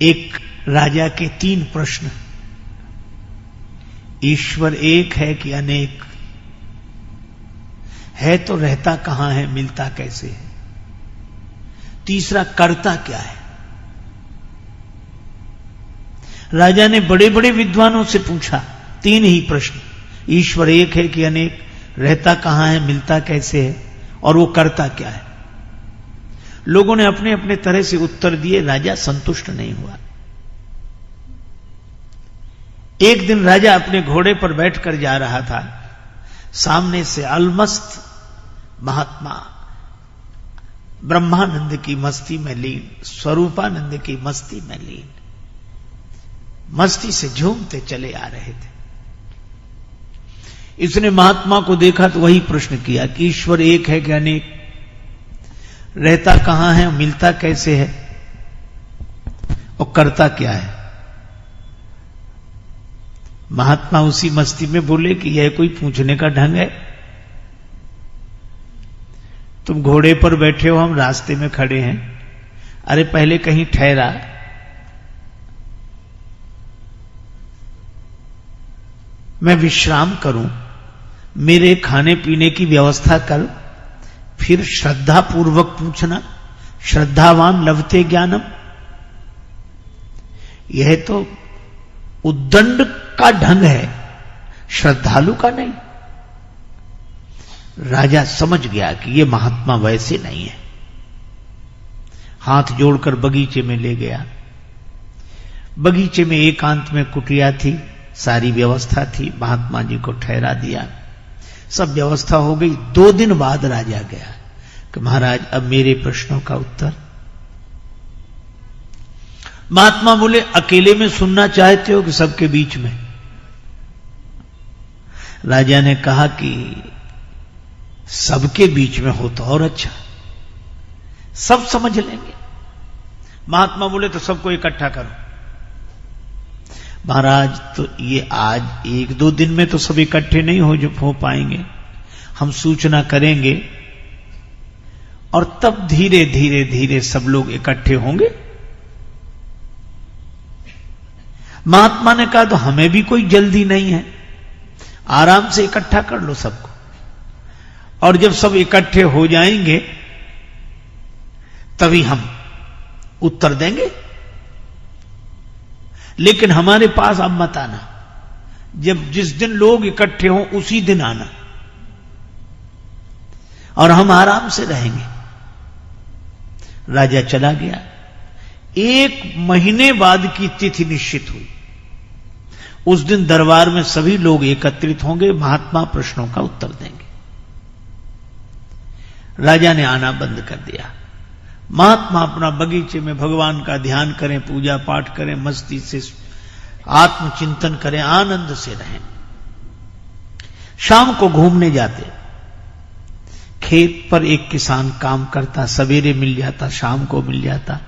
एक राजा के 3 प्रश्न। ईश्वर एक है कि अनेक है, तो रहता कहां है, मिलता कैसे है? तीसरा, करता क्या है? राजा ने बड़े बड़े विद्वानों से पूछा 3 ही प्रश्न। ईश्वर एक है कि अनेक, रहता कहां है, मिलता कैसे है, और वो करता क्या है? लोगों ने अपने अपने तरह से उत्तर दिए। राजा संतुष्ट नहीं हुआ। एक दिन राजा अपने घोड़े पर बैठकर जा रहा था। सामने से अलमस्त महात्मा ब्रह्मानंद की मस्ती में लीन, स्वरूपानंद की मस्ती में लीन, मस्ती से झूमते चले आ रहे थे। इसने महात्मा को देखा तो वही प्रश्न किया कि ईश्वर एक है कि अनेक, रहता कहां है, मिलता कैसे है, और करता क्या है? महात्मा उसी मस्ती में बोले कि यह कोई पूछने का ढंग है? तुम घोड़े पर बैठे हो, हम रास्ते में खड़े हैं। अरे पहले कहीं ठहरा, मैं विश्राम करूं, मेरे खाने पीने की व्यवस्था कर, फिर श्रद्धा पूर्वक पूछना। श्रद्धावान लभते ज्ञानम। यह तो उद्दंड का ढंग है, श्रद्धालु का नहीं। राजा समझ गया कि यह महात्मा वैसे नहीं है। हाथ जोड़कर बगीचे में ले गया। बगीचे में एकांत में कुटिया थी, सारी व्यवस्था थी। महात्मा जी को ठहरा दिया, सब व्यवस्था हो गई। 2 दिन बाद राजा गया कि महाराज अब मेरे प्रश्नों का उत्तर। महात्मा बोले अकेले में सुनना चाहते हो कि सबके बीच में? राजा ने कहा कि सबके बीच में हो तो और अच्छा, सब समझ लेंगे। महात्मा बोले तो सबको इकट्ठा करो। महाराज तो ये आज 1-2 दिन में तो सब इकट्ठे नहीं हो पाएंगे, हम सूचना करेंगे और तब धीरे धीरे धीरे सब लोग इकट्ठे होंगे। महात्मा ने कहा तो हमें भी कोई जल्दी नहीं है, आराम से इकट्ठा कर लो सबको, और जब सब इकट्ठे हो जाएंगे तभी हम उत्तर देंगे। लेकिन हमारे पास अब मत आना, जब जिस दिन लोग इकट्ठे हों उसी दिन आना, और हम आराम से रहेंगे। राजा चला गया। 1 महीने बाद की तिथि निश्चित हुई। उस दिन दरबार में सभी लोग एकत्रित होंगे, महात्मा प्रश्नों का उत्तर देंगे। राजा ने आना बंद कर दिया। महात्मा अपना बगीचे में भगवान का ध्यान करें, पूजा पाठ करें, मस्ती से आत्मचिंतन करें, आनंद से रहें। शाम को घूमने जाते। खेत पर एक किसान काम करता, सवेरे मिल जाता, शाम को मिल जाता।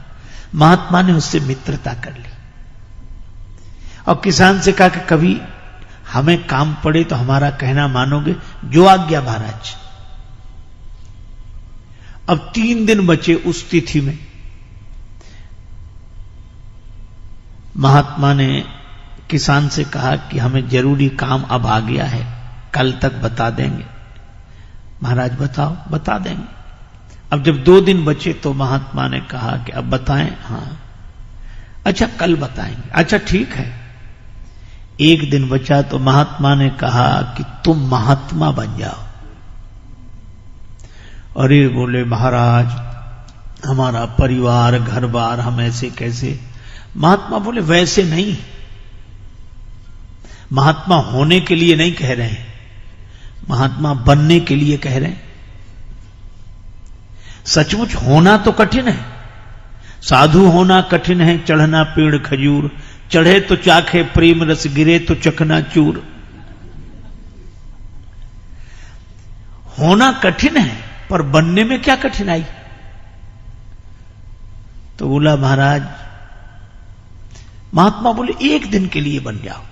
महात्मा ने उससे मित्रता कर ली और किसान से कहा कि कभी हमें काम पड़े तो हमारा कहना मानोगे? जो आज्ञा महाराज। अब 3 दिन बचे उस तिथि में। महात्मा ने किसान से कहा कि हमें जरूरी काम अब आ गया है, कल तक बता देंगे। महाराज बताओ। बता देंगे। अब जब 2 दिन बचे तो महात्मा ने कहा कि अब बताएं? हाँ। अच्छा कल बताएंगे। अच्छा ठीक है। 1 दिन बचा तो महात्मा ने कहा कि तुम महात्मा बन जाओ। अरे बोले महाराज हमारा परिवार घर बार, हम ऐसे कैसे? महात्मा बोले वैसे नहीं, महात्मा होने के लिए नहीं कह रहे हैं, महात्मा बनने के लिए कह रहे हैं। सचमुच होना तो कठिन है, साधु होना कठिन है। चढ़ना पेड़ खजूर, चढ़े तो चाखे प्रेम रस, गिरे तो चकनाचूर। होना कठिन है, पर बनने में क्या कठिनाई? तो बोला महाराज, महात्मा बोले 1 दिन के लिए बन जाओ।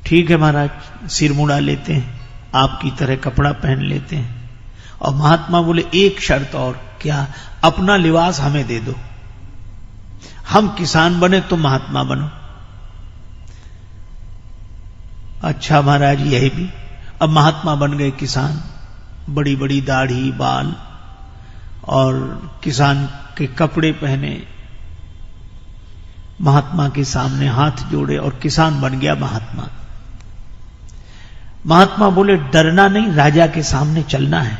ठीक है महाराज। सिर मुड़ा लेते हैं, आपकी तरह कपड़ा पहन लेते हैं। और महात्मा बोले एक शर्त और। क्या? अपना लिबास हमें दे दो। हम किसान बने तो महात्मा बनो। अच्छा महाराज यही भी, अब महात्मा बन गए किसान, बड़ी बड़ी दाढ़ी बाल और किसान के कपड़े पहने, महात्मा के सामने हाथ जोड़े और किसान बन गया महात्मा। महात्मा बोले डरना नहीं, राजा के सामने चलना है।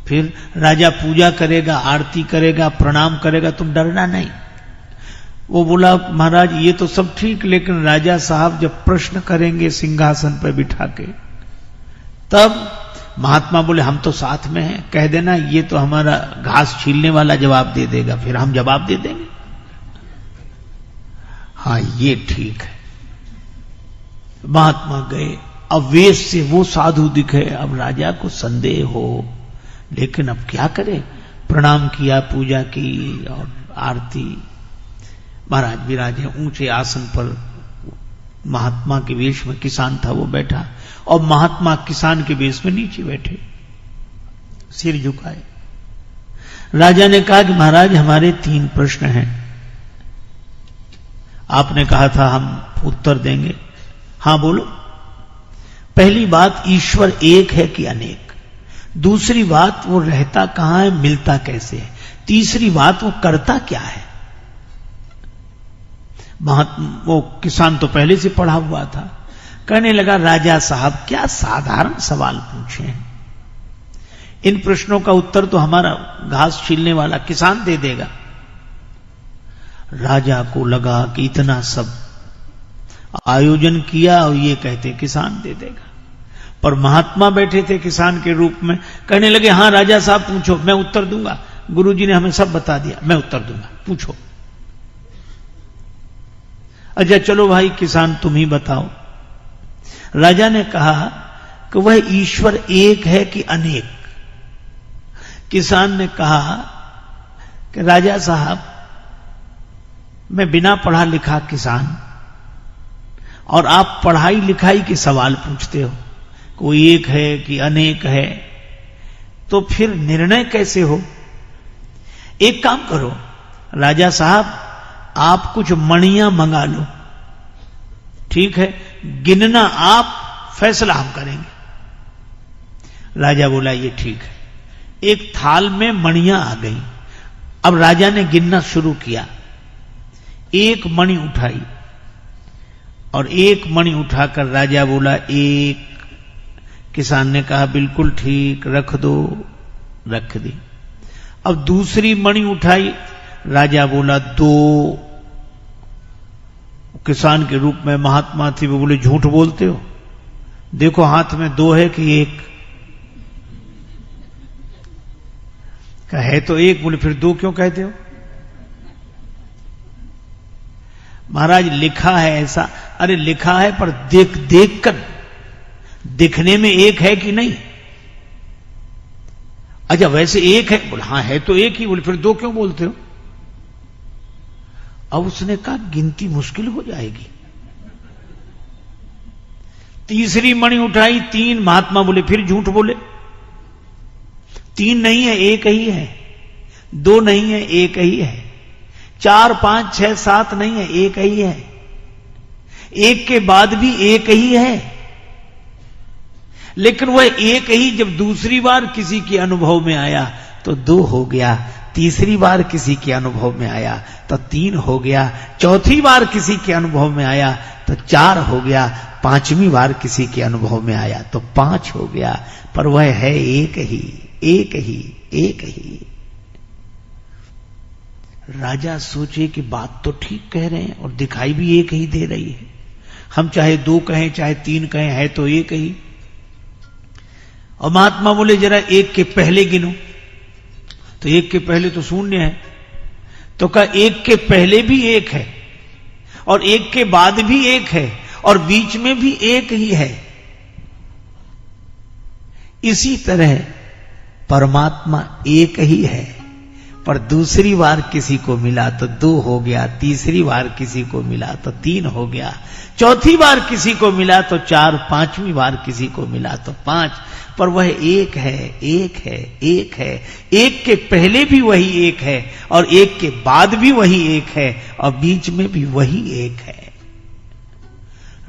फिर राजा पूजा करेगा, आरती करेगा, प्रणाम करेगा, तुम डरना नहीं। वो बोला महाराज ये तो सब ठीक, लेकिन राजा साहब जब प्रश्न करेंगे सिंहासन पर बिठा के, तब महात्मा बोले हम तो साथ में हैं, कह देना ये तो हमारा घास छीलने वाला जवाब दे देगा, फिर हम जवाब दे देंगे। हाँ ये ठीक है। महात्मा गए, अब वेश से वो साधु दिखे, अब राजा को संदेह हो, लेकिन अब क्या करे, प्रणाम किया, पूजा की और आरती। महाराज विराजे ऊंचे आसन पर, महात्मा के वेश में किसान था वो बैठा, और महात्मा किसान के वेश में नीचे बैठे, सिर झुकाए। राजा ने कहा कि महाराज हमारे 3 प्रश्न हैं, आपने कहा था हम उत्तर देंगे। हां बोलो। पहली बात, ईश्वर एक है कि अनेक? दूसरी बात, वो रहता कहां है, मिलता कैसे है? तीसरी बात, वो करता क्या है? वो किसान तो पहले से पढ़ा हुआ था, कहने लगा राजा साहब क्या साधारण सवाल पूछे हैं, इन प्रश्नों का उत्तर तो हमारा घास छीलने वाला किसान दे देगा। राजा को लगा कि इतना सब आयोजन किया और ये कहते किसान दे देगा, पर महात्मा बैठे थे किसान के रूप में, कहने लगे हां राजा साहब पूछो, मैं उत्तर दूंगा, गुरुजी ने हमें सब बता दिया, मैं उत्तर दूंगा, पूछो। अच्छा चलो भाई किसान तुम ही बताओ। राजा ने कहा कि वह ईश्वर एक है कि अनेक? किसान ने कहा कि राजा साहब मैं बिना पढ़ा लिखा किसान, और आप पढ़ाई लिखाई के सवाल पूछते हो, कोई एक है कि अनेक है, तो फिर निर्णय कैसे हो? एक काम करो राजा साहब, आप कुछ मणियां मंगा लो, ठीक है, गिनना आप, फैसला हम करेंगे। राजा बोला ये ठीक है। एक थाल में मणियां आ गई, अब राजा ने गिनना शुरू किया, एक मणि उठाई, और एक मणि उठाकर राजा बोला एक। किसान ने कहा बिल्कुल ठीक, रख दो, रख दी। अब दूसरी मणि उठाई, राजा बोला 2। किसान के रूप में महात्मा थी, वो बोले झूठ बोलते हो, देखो हाथ में 2 है कि 1? कहा है तो 1। बोले फिर 2 क्यों कहते हो? महाराज लिखा है ऐसा। अरे लिखा है पर देख देख कर दिखने में 1 है कि नहीं? अच्छा वैसे 1 है? बोले हाँ है तो 1 ही। बोले फिर 2 क्यों बोलते हो? अब उसने कहा गिनती मुश्किल हो जाएगी। तीसरी मणि उठाई, 3। महात्मा बोले फिर झूठ बोले, 3 नहीं है, 1 ही है। 2 नहीं है, 1 ही है। 4, 5, 6, 7 नहीं है, 1 ही है। 1 के बाद भी 1 ही है, लेकिन वह 1 ही जब दूसरी बार किसी के अनुभव में आया तो 2 हो गया, तीसरी बार किसी के अनुभव में आया तो 3 हो गया, चौथी बार किसी के अनुभव में आया तो 4 हो गया, 5वीं बार किसी के अनुभव में आया तो 5 हो गया, पर वह है 1 ही, 1 ही, 1 ही। राजा सोचे कि बात तो ठीक कह रहे हैं और दिखाई भी 1 ही दे रही है, हम चाहे 2 कहें चाहे 3 कहें, है तो 1 ही। और महात्मा बोले जरा 1 के पहले गिनो, तो 1 के पहले तो 0 है, तो कहा 1 के पहले भी 1 है और 1 के बाद भी 1 है और बीच में भी 1 ही है। इसी तरह परमात्मा 1 ही है, पर दूसरी बार किसी को मिला तो 2 हो गया, तीसरी बार किसी को मिला तो 3 हो गया, चौथी बार किसी को मिला तो 4, 5वीं बार किसी को मिला तो 5। पर वह एक है, एक है, एक है, एक के पहले भी वही एक है और एक के बाद भी वही एक है और बीच में भी वही एक है।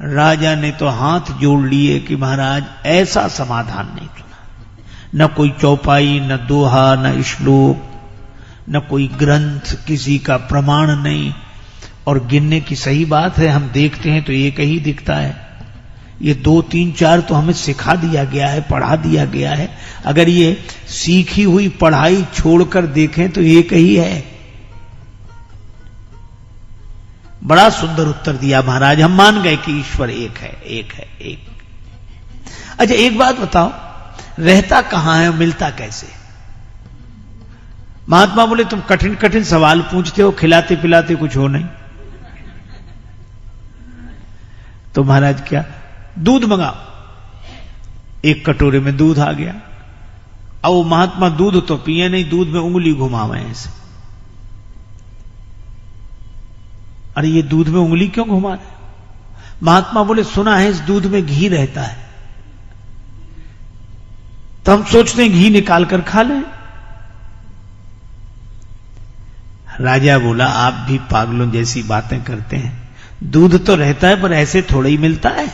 राजा ने तो हाथ जोड़ लिए कि महाराज ऐसा समाधान नहीं सुना। न कोई चौपाई, न दोहा, न श्लोक, न कोई ग्रंथ, किसी का प्रमाण नहीं। और गिनने की सही बात है, हम देखते हैं तो एक ही दिखता है। ये 2, 3, 4 तो हमें सिखा दिया गया है, पढ़ा दिया गया है। अगर ये सीखी हुई पढ़ाई छोड़कर देखें तो एक ही है। बड़ा सुंदर उत्तर दिया महाराज, हम मान गए कि ईश्वर एक है, एक है, एक। अच्छा एक बात बताओ, रहता कहां है, मिलता कैसे? महात्मा बोले तुम कठिन कठिन सवाल पूछते हो, खिलाते पिलाते कुछ हो नहीं। तो महाराज क्या, दूध मंगाओ। एक कटोरे में दूध आ गया। अब वो महात्मा दूध तो पिए नहीं, दूध में उंगली घुमावे ऐसे। अरे ये दूध में उंगली क्यों घुमा रहे? महात्मा बोले सुना है इस दूध में घी रहता है। तो हम सोचते हैं घी निकाल कर खा लें। राजा बोला आप भी पागलों जैसी बातें करते हैं। दूध तो रहता है पर ऐसे थोड़ा ही मिलता है।